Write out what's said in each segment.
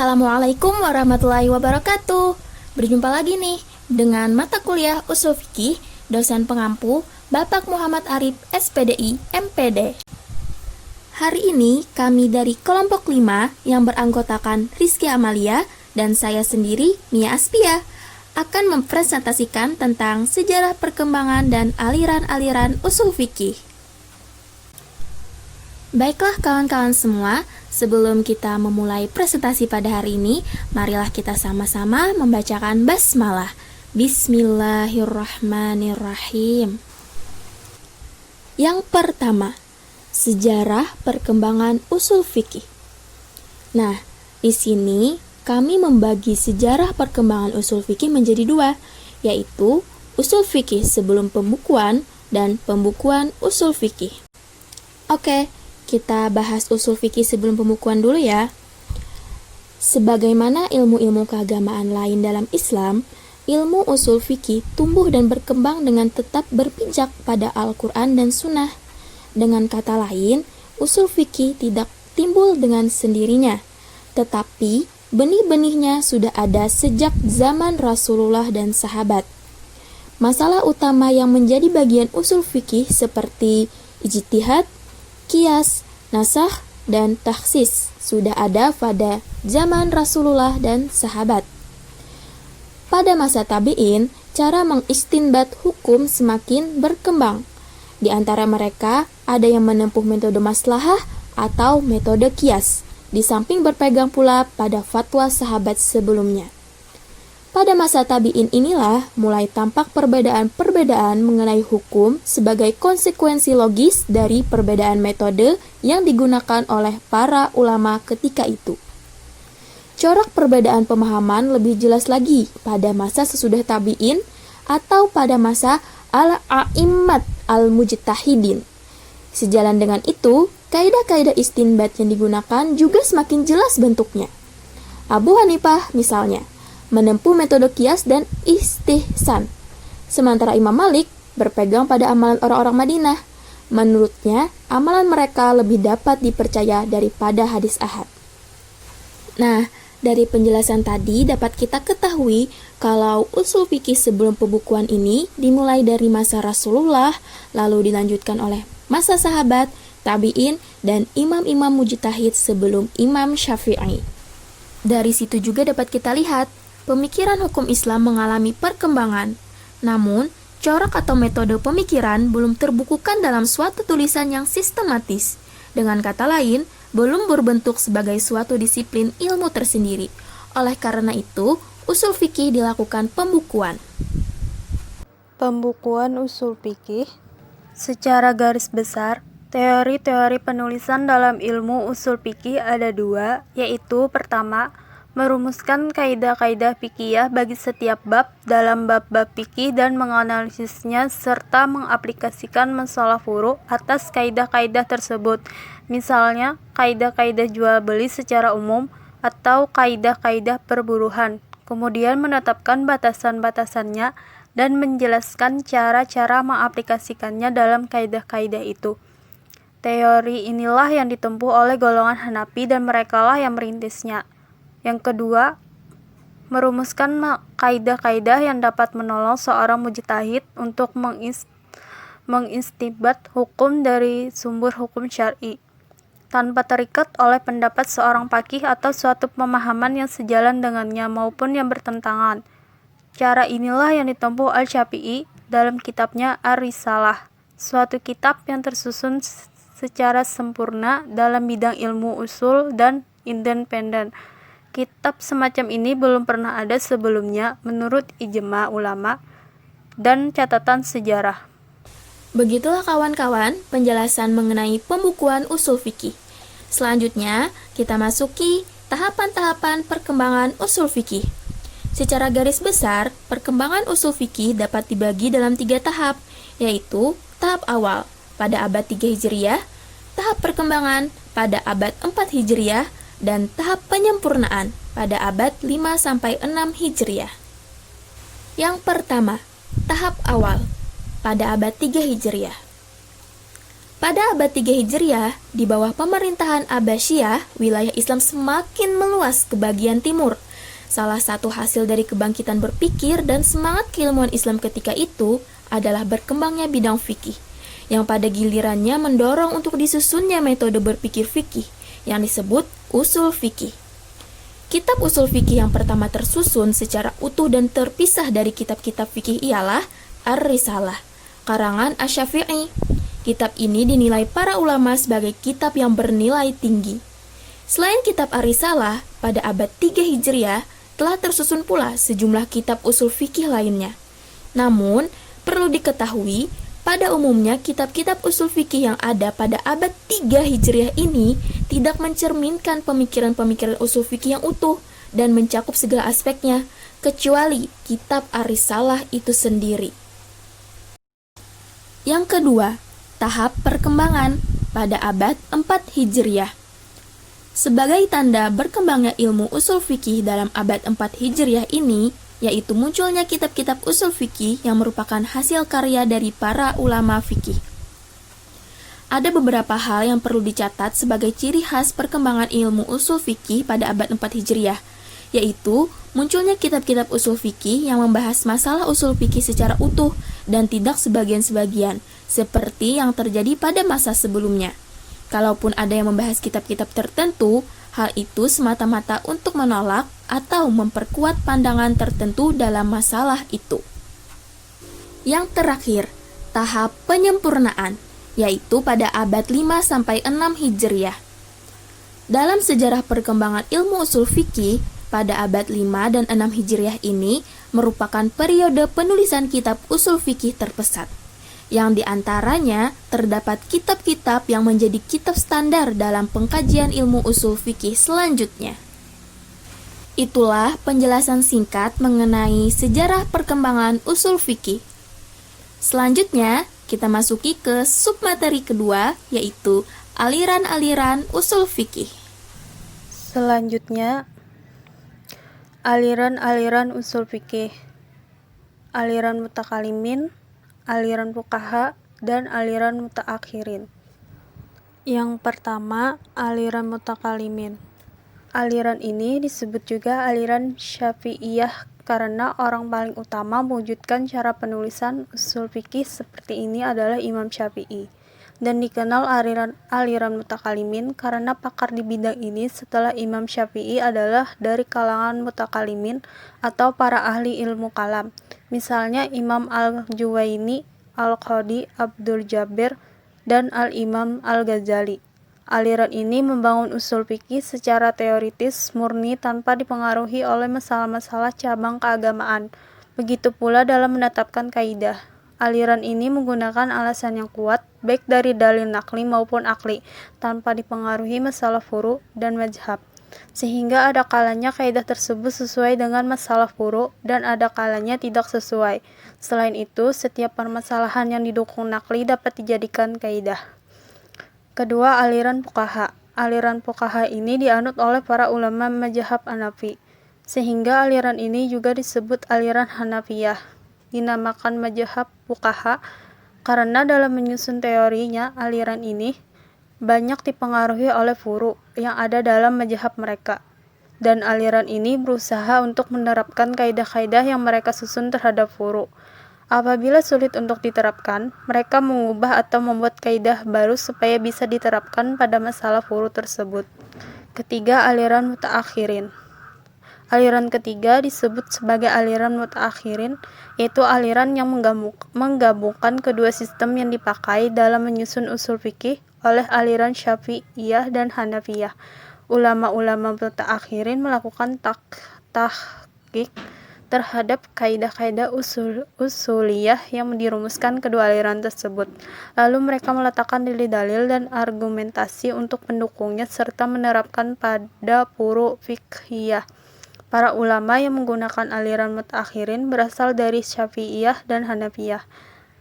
Assalamualaikum warahmatullahi wabarakatuh. Berjumpa lagi nih dengan mata kuliah Ushul Fikih, dosen pengampu Bapak Muhammad Arif, SPDI, MPD. Hari ini kami dari kelompok 5 yang beranggotakan Rizky Amalia dan saya sendiri, Mia Aspia, akan mempresentasikan tentang sejarah perkembangan dan aliran-aliran Ushul Fikih. Baiklah kawan-kawan semua, sebelum kita memulai presentasi pada hari ini, marilah kita sama-sama membacakan basmalah. Bismillahirrahmanirrahim. Yang pertama, sejarah perkembangan ushul fikih. Nah, di sini kami membagi sejarah perkembangan ushul fikih menjadi dua, yaitu ushul fikih sebelum pembukuan dan pembukuan ushul fikih. Oke, kita bahas ushul fikih sebelum pembukuan dulu ya. Sebagaimana ilmu-ilmu keagamaan lain dalam Islam, ilmu ushul fikih tumbuh dan berkembang dengan tetap berpijak pada Al-Quran dan Sunnah. Dengan kata lain, ushul fikih tidak timbul dengan sendirinya, tetapi benih-benihnya sudah ada sejak zaman Rasulullah dan sahabat. Masalah utama yang menjadi bagian ushul fikih seperti ijtihad, qiyas, nasakh, dan takhsis sudah ada pada zaman Rasulullah dan sahabat. Pada masa tabi'in, cara mengistinbat hukum semakin berkembang. Di antara mereka, ada yang menempuh metode maslahah atau metode qiyas, di samping berpegang pula pada fatwa sahabat sebelumnya. Pada masa tabi'in inilah mulai tampak perbedaan-perbedaan mengenai hukum sebagai konsekuensi logis dari perbedaan metode yang digunakan oleh para ulama ketika itu. Corak perbedaan pemahaman lebih jelas lagi pada masa sesudah tabi'in atau pada masa al-a'immat al-mujtahidin. Sejalan dengan itu, kaidah-kaidah istinbat yang digunakan juga semakin jelas bentuknya. Abu Hanifah misalnya menempuh metode qiyas dan istihsan. Sementara Imam Malik berpegang pada amalan orang-orang Madinah. Menurutnya, amalan mereka lebih dapat dipercaya daripada hadis ahad. Nah, dari penjelasan tadi dapat kita ketahui kalau ushul fikih sebelum pembukuan ini dimulai dari masa Rasulullah, lalu dilanjutkan oleh masa sahabat, tabi'in, dan imam-imam mujtahid sebelum Imam Syafi'i. Dari situ juga dapat kita lihat pemikiran hukum Islam mengalami perkembangan. Namun, corak atau metode pemikiran belum terbukukan dalam suatu tulisan yang sistematis. Dengan kata lain, belum berbentuk sebagai suatu disiplin ilmu tersendiri. Oleh karena itu, ushul fikih dilakukan pembukuan. Pembukuan ushul fikih secara garis besar, teori-teori penulisan dalam ilmu ushul fikih ada dua, yaitu pertama, merumuskan kaidah-kaidah fikih bagi setiap bab dalam bab-bab fikih dan menganalisisnya serta mengaplikasikan masalah furu atas kaidah-kaidah tersebut. Misalnya, kaidah-kaidah jual beli secara umum atau kaidah-kaidah perburuhan. Kemudian menetapkan batasan-batasannya dan menjelaskan cara-cara mengaplikasikannya dalam kaidah-kaidah itu. Teori inilah yang ditempuh oleh golongan Hanafi dan merekalah yang merintisnya. Yang kedua, merumuskan kaidah-kaidah yang dapat menolong seorang mujtahid untuk mengistinbat hukum dari sumber hukum syar'i, tanpa terikat oleh pendapat seorang faqih atau suatu pemahaman yang sejalan dengannya maupun yang bertentangan. Cara inilah yang ditempuh Al-Syafi'i dalam kitabnya Ar-Risalah, suatu kitab yang tersusun secara sempurna dalam bidang ilmu usul dan independen. Kitab semacam ini belum pernah ada sebelumnya menurut ijma ulama dan catatan sejarah. Begitulah kawan-kawan penjelasan mengenai pembukuan ushul fikih. Selanjutnya, kita masuki tahapan-tahapan perkembangan ushul fikih. Secara garis besar, perkembangan ushul fikih dapat dibagi dalam 3 tahap, yaitu tahap awal pada abad 3 Hijriah, tahap perkembangan pada abad 4 Hijriah, dan tahap penyempurnaan pada abad 5-6 Hijriah. Yang pertama, tahap awal pada abad 3 Hijriah. Pada abad 3 Hijriah, di bawah pemerintahan Abbasiyah, wilayah Islam semakin meluas ke bagian timur. Salah satu hasil dari kebangkitan berpikir dan semangat keilmuan Islam ketika itu adalah berkembangnya bidang fikih, yang pada gilirannya mendorong untuk disusunnya metode berpikir fikih, yang disebut usul fikih. Kitab usul fikih yang pertama tersusun secara utuh dan terpisah dari kitab-kitab fikih ialah Ar-Risalah, karangan Asy-Syafi'i. Kitab ini dinilai para ulama sebagai kitab yang bernilai tinggi. Selain kitab Ar-Risalah, pada abad 3 Hijriah telah tersusun pula sejumlah kitab usul fikih lainnya. Namun, perlu diketahui, pada umumnya kitab-kitab usul fikih yang ada pada abad 3 Hijriah ini tidak mencerminkan pemikiran-pemikiran usul fikih yang utuh dan mencakup segala aspeknya, kecuali kitab Ar-Risalah itu sendiri. Yang kedua, tahap perkembangan pada abad 4 Hijriah. Sebagai tanda berkembangnya ilmu usul fikih dalam abad 4 Hijriah ini, yaitu munculnya kitab-kitab usul fikih yang merupakan hasil karya dari para ulama fikih. Ada beberapa hal yang perlu dicatat sebagai ciri khas perkembangan ilmu usul fikih pada abad 4 Hijriah, yaitu munculnya kitab-kitab usul fikih yang membahas masalah usul fikih secara utuh dan tidak sebagian-sebagian, seperti yang terjadi pada masa sebelumnya. Kalaupun ada yang membahas kitab-kitab tertentu, hal itu semata-mata untuk menolak atau memperkuat pandangan tertentu dalam masalah itu. Yang terakhir, tahap penyempurnaan, yaitu pada abad 5-6 Hijriah. Dalam sejarah perkembangan ilmu usul fikih, pada abad 5 dan 6 Hijriah ini merupakan periode penulisan kitab usul fikih terpesat, yang diantaranya terdapat kitab-kitab yang menjadi kitab standar dalam pengkajian ilmu usul fikih selanjutnya. Itulah penjelasan singkat mengenai sejarah perkembangan usul fikih. Selanjutnya, kita masuki ke submateri kedua, yaitu aliran-aliran usul fikih. Selanjutnya, aliran-aliran usul fikih, aliran mutakalimin, aliran fuqaha, dan aliran mutaakhirin. Yang pertama, aliran mutakalimin. Aliran ini disebut juga aliran Syafi'iyah karena orang paling utama mewujudkan cara penulisan usul fikih seperti ini adalah Imam Syafi'i. Dan dikenal aliran mutakalimin karena pakar di bidang ini setelah Imam Syafi'i adalah dari kalangan mutakalimin atau para ahli ilmu kalam. Misalnya Imam Al-Juwaini, Al-Qadi Abdul Jabir, dan Al-Imam Al-Ghazali. Aliran ini membangun usul fikih secara teoritis murni tanpa dipengaruhi oleh masalah-masalah cabang keagamaan. Begitu pula dalam menetapkan kaidah. Aliran ini menggunakan alasan yang kuat, baik dari dalil nakli maupun akli, tanpa dipengaruhi masalah furu dan mazhab. Sehingga ada kalanya kaidah tersebut sesuai dengan masalah furu dan ada kalanya tidak sesuai. Selain itu, setiap permasalahan yang didukung nakli dapat dijadikan kaidah. Kedua, aliran fuqaha. Aliran fuqaha ini dianut oleh para ulama mazhab Hanafi, sehingga aliran ini juga disebut aliran Hanafiyah. Dinamakan mazhab fuqaha karena dalam menyusun teorinya aliran ini banyak dipengaruhi oleh furu yang ada dalam mazhab mereka. Dan aliran ini berusaha untuk menerapkan kaidah-kaidah yang mereka susun terhadap furu. Apabila sulit untuk diterapkan, mereka mengubah atau membuat kaidah baru supaya bisa diterapkan pada masalah furu tersebut. Ketiga, aliran mutaakhirin. Aliran ketiga disebut sebagai aliran mutaakhirin, yaitu aliran yang menggabungkan kedua sistem yang dipakai dalam menyusun usul fikih oleh aliran Syafi'iyah dan Hanafiyah. Ulama-ulama mutaakhirin melakukan tahqiq terhadap kaidah-kaidah usuliyah yang dirumuskan kedua aliran tersebut. Lalu mereka meletakkan dalil-dalil dan argumentasi untuk pendukungnya serta menerapkan pada furu fiqhiyah. Para ulama yang menggunakan aliran mutaakhirin berasal dari Syafi'iyah dan Hanafiyah.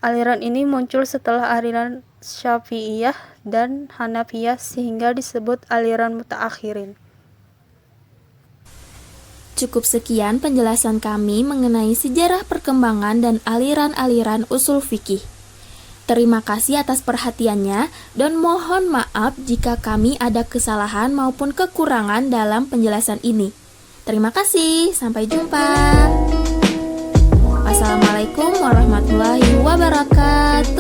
Aliran ini muncul setelah aliran Syafi'iyah dan Hanafiyah sehingga disebut aliran mutaakhirin. Cukup sekian penjelasan kami mengenai sejarah perkembangan dan aliran-aliran usul fikih. Terima kasih atas perhatiannya dan mohon maaf jika kami ada kesalahan maupun kekurangan dalam penjelasan ini. Terima kasih, sampai jumpa. Wassalamualaikum warahmatullahi wabarakatuh.